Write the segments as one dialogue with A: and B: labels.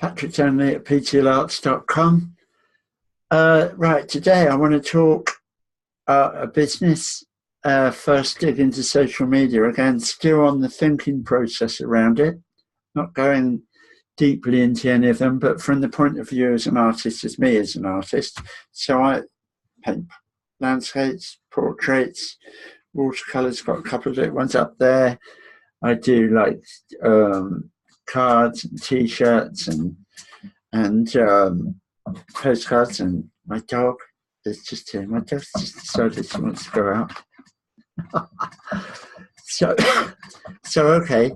A: Patrick Donnelly at ptlarts.com. Right, today I want to talk a business, first dig into social media. Again, still on the thinking process around it, not going deeply into any of them, but from the point of view as an artist, as me as an artist. So I paint landscapes, portraits, watercolours, got a couple of little ones up there. I do like cards and t-shirts and postcards, and my dog is just here. My dog's just decided she wants to go out. so okay,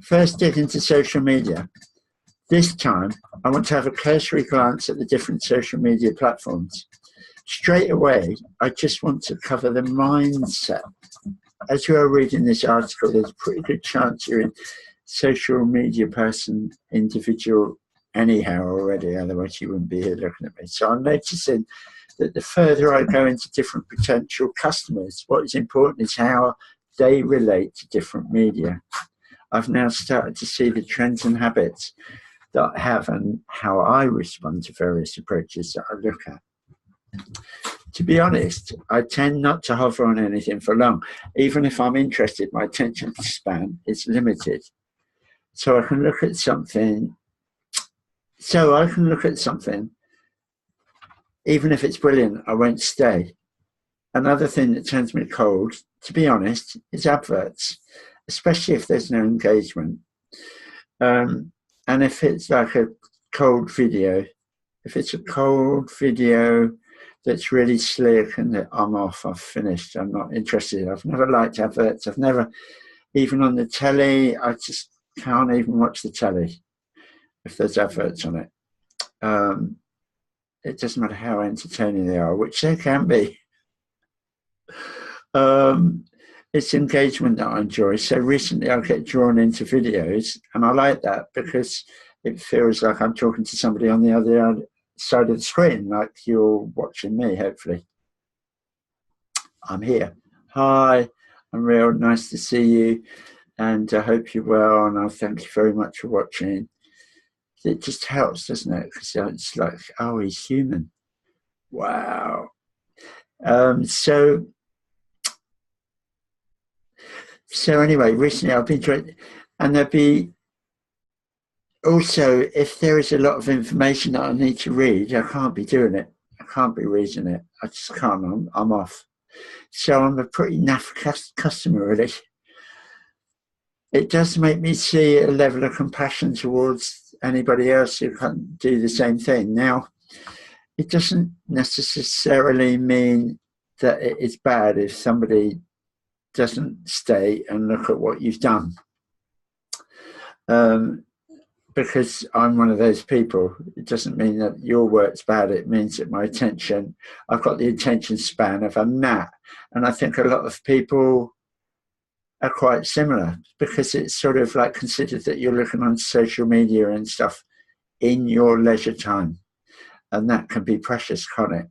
A: first dig into social media. This time I want to have a cursory glance at the different social media platforms. Straight away, I just want to cover the mindset. As you are reading this article, there's a pretty good chance you're a social media person, individual anyhow already, otherwise you wouldn't be here looking at me. So I'm noticing that the further I go into different potential customers, what is important is how they relate to different media. I've now started to see the trends and habits that I have and how I respond to various approaches that I look at. To be honest, I tend not to hover on anything for long. Even if I'm interested, my attention span is limited. So I can look at something, even if it's brilliant, I won't stay. Another thing that turns me cold, to be honest, is adverts, especially if there's no engagement. And if it's like a cold video, that's really slick and I'm off, I've finished, I'm not interested. I've never liked adverts. I've never, even on the telly, I just can't even watch the telly if there's adverts on it. It doesn't matter how entertaining they are, which they can be. It's engagement that I enjoy. So recently I get drawn into videos, and I like that because it feels like I'm talking to somebody on the other side of the screen, like you're watching me, hopefully. I'm here. Hi, I'm real nice to see you, and I hope you're well, and I thank you very much for watching. It just helps, doesn't it? Because it's like, oh, he's human. Wow. So anyway, recently I've been trying, and there'd be also, if there is a lot of information that I need to read, I can't be doing it. I can't be reading it. I just can't. I'm off. So I'm a pretty naff customer, really. It does make me see a level of compassion towards anybody else who can't do the same thing. Now, it doesn't necessarily mean that it is bad if somebody doesn't stay and look at what you've done. Because I'm one of those people. It doesn't mean that your work's bad. It means that I've got the attention span of a gnat. And I think a lot of people are quite similar, because it's sort of like considered that you're looking on social media and stuff in your leisure time. And that can be precious, can't it?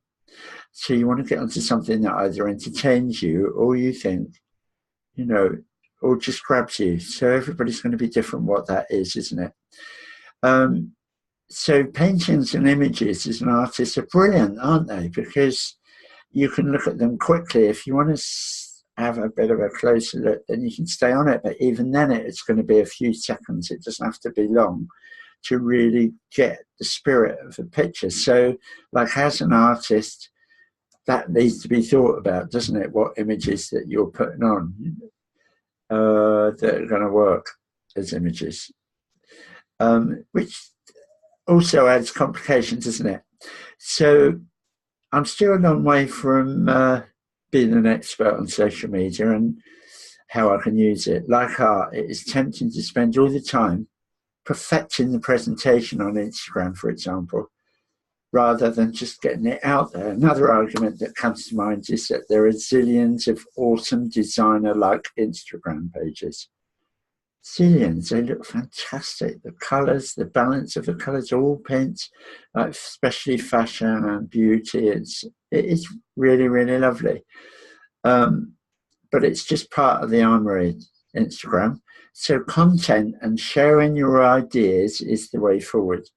A: So you want to get onto something that either entertains you or you think, or just grabs you. So everybody's going to be different what that is, isn't it? So paintings and images as an artist are brilliant, aren't they? Because you can look at them quickly. If you want to have a bit of a closer look, then you can stay on it. But even then, it's going to be a few seconds. It doesn't have to be long to really get the spirit of a picture. So, like, as an artist, that needs to be thought about, doesn't it? What images that you're putting on that are going to work as images. Which also adds complications, doesn't it? So I'm still a long way from being an expert on social media and how I can use it. Like art, it is tempting to spend all the time perfecting the presentation on Instagram, for example, rather than just getting it out there. Another argument that comes to mind is that there are zillions of awesome designer-like Instagram pages. Zillions, they look fantastic. The colours, the balance of the colours, all paints, like especially fashion and beauty. It is really, really lovely. But it's just part of the armoury, Instagram. So content and sharing your ideas is the way forward.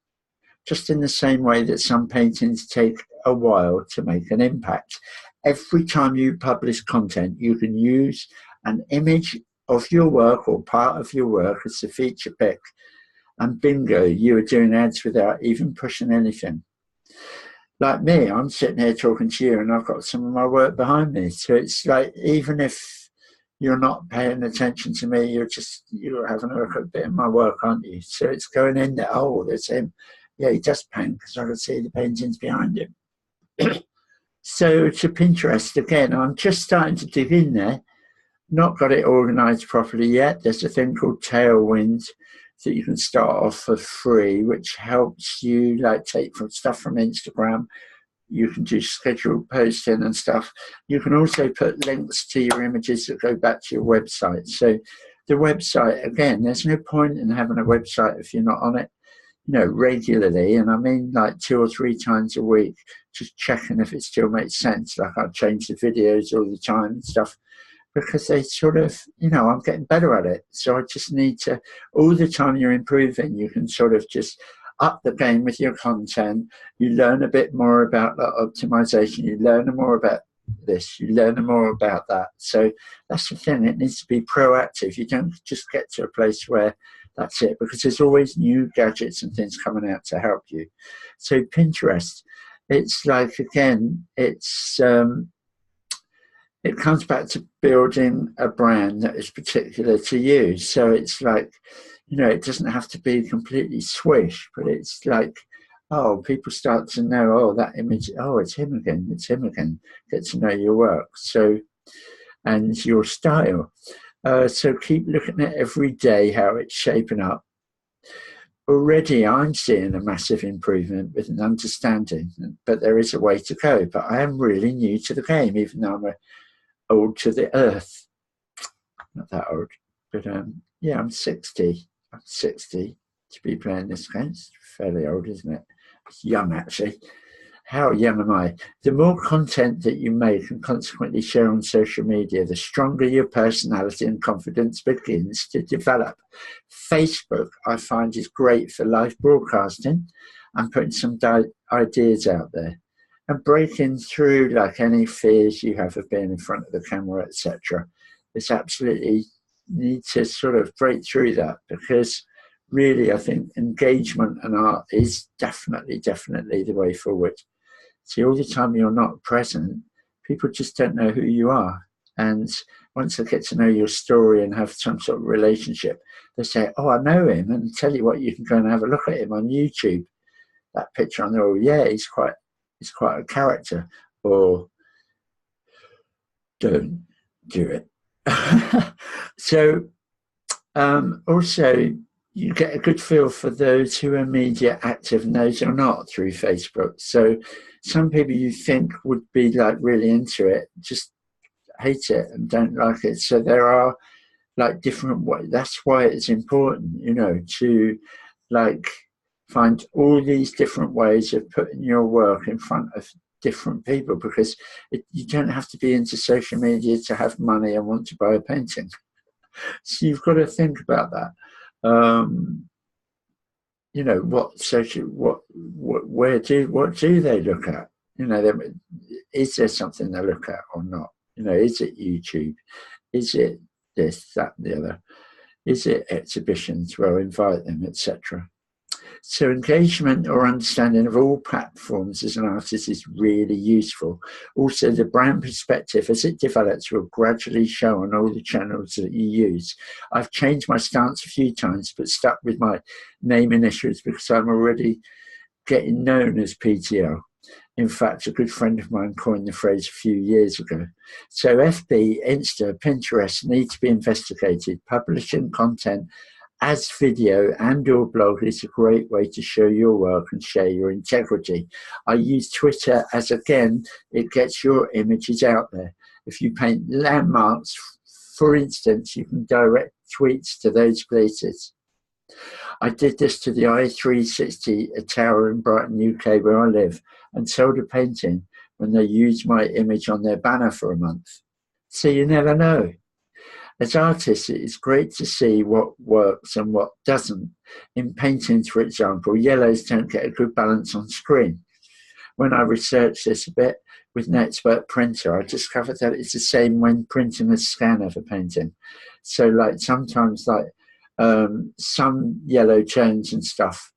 A: just in the same way that some paintings take a while to make an impact. Every time you publish content, you can use an image of your work or part of your work as the feature pick, and bingo, you are doing ads without even pushing anything. Like me, I'm sitting here talking to you and I've got some of my work behind me. So it's like, even if you're not paying attention to me, you're having a look at a bit of my work, aren't you? So it's going in there, oh, there's him. Yeah, he does paint, because I can see the paintings behind him. So to Pinterest, again, I'm just starting to dig in there. Not got it organized properly yet. There's a thing called Tailwind that you can start off for free, which helps you like take stuff from Instagram. You can do scheduled posting and stuff. You can also put links to your images that go back to your website. So the website, again, there's no point in having a website if you're not on it, regularly. And I mean like 2 or 3 times a week, just checking if it still makes sense. Like I change the videos all the time and stuff, because they sort of, I'm getting better at it. So I just need to, all the time you're improving, you can sort of just up the game with your content. You learn a bit more about that optimization. You learn more about this. You learn more about that. So that's the thing. It needs to be proactive. You don't just get to a place where that's it, because there's always new gadgets and things coming out to help you. So Pinterest, it's like, again, it comes back to building a brand that is particular to you. So it's like, it doesn't have to be completely swish, but it's like, oh, people start to know, oh, that image, oh, it's him again, get to know your work. So, and your style. So keep looking at every day how it's shaping up. Already I'm seeing a massive improvement with an understanding, but there is a way to go. But I am really new to the game, even though I'm old to the earth. Not that old, but yeah, I'm 60. I'm 60 to be playing this game. It's fairly old, isn't it? It's young, actually. How young am I? The more content that you make and consequently share on social media, the stronger your personality and confidence begins to develop. Facebook, I find, is great for live broadcasting and putting some ideas out there and breaking through like any fears you have of being in front of the camera, etc. It's absolutely need to sort of break through that, because really I think engagement and art is definitely the way forward. See, all the time you're not present, people just don't know who you are. And once they get to know your story and have some sort of relationship, they say, oh, I know him, and tell you what, you can go and have a look at him on YouTube. That picture on there, oh yeah, he's quite a character. Or don't do it. So also you get a good feel for those who are media active and those who are not through Facebook. So some people you think would be like really into it just hate it and don't like it. So there are like different ways. That's why it's important, to like find all these different ways of putting your work in front of different people, because you don't have to be into social media to have money and want to buy a painting. So you've got to think about that. What do they look at? Is there something they look at or not? Is it YouTube? Is it this, that, and the other? Is it exhibitions? Well, invite them, etc. So engagement or understanding of all platforms as an artist is really useful. Also, the brand perspective as it develops will gradually show on all the channels that you use. I've changed my stance a few times, but stuck with my name initials because I'm already getting known as PTL. In fact, a good friend of mine coined the phrase a few years ago. So FB, Insta, Pinterest need to be investigated. Publishing content as video and or blog is a great way to show your work and share your integrity. I use Twitter as, again, it gets your images out there. If you paint landmarks, for instance, you can direct tweets to those places. I did this to the I360, a tower in Brighton, UK, where I live, and sold a painting when they used my image on their banner for a month. So you never know. as artists, it's great to see what works and what doesn't. In paintings, for example, yellows don't get a good balance on screen. When I researched this a bit with Netspert Printer, I discovered that it's the same when printing a scan of a painting. So like sometimes like some yellow tones and stuff,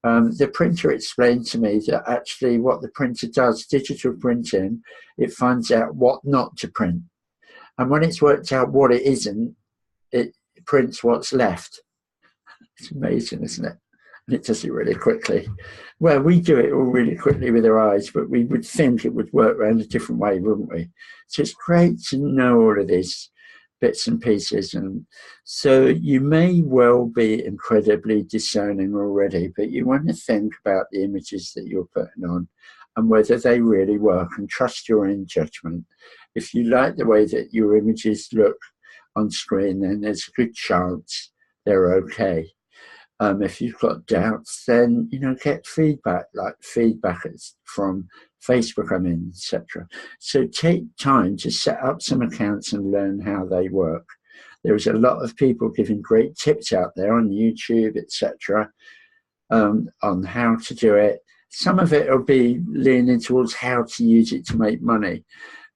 A: the printer explained to me that actually what the printer does, digital printing, it finds out what not to print. And when it's worked out what it isn't, it prints what's left. It's amazing, isn't it? And it does it really quickly. Well, we do it all really quickly with our eyes, but we would think it would work around a different way, wouldn't we? So it's great to know all of these bits and pieces. And so you may well be incredibly discerning already, but you want to think about the images that you're putting on and whether they really work, and trust your own judgment. If you like the way that your images look on screen, then there's a good chance they're okay. If you've got doubts, then get feedback, like feedback from Facebook, etc. So take time to set up some accounts and learn how they work. There's a lot of people giving great tips out there on YouTube, etc., on how to do it. Some of it will be leaning towards how to use it to make money,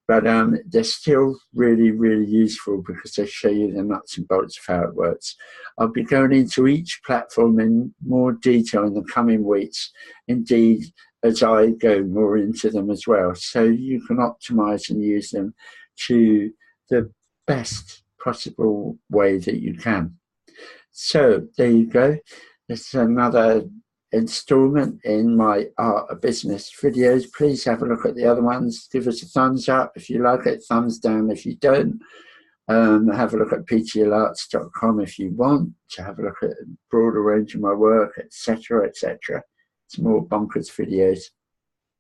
A: but they're still really, really useful because they show you the nuts and bolts of how it works. I'll be going into each platform in more detail in the coming weeks, indeed, as I go more into them as well. So you can optimize and use them to the best possible way that you can. So there you go. There's another installment in my Art of Business videos. Please have a look at the other ones. Give us a thumbs up if you like it, thumbs down if you don't. Have a look at ptlarts.com if you want to have a look at a broader range of my work, etc., etc. Some more bonkers videos.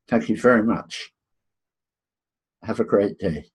A: Thank you very much. Have a great day.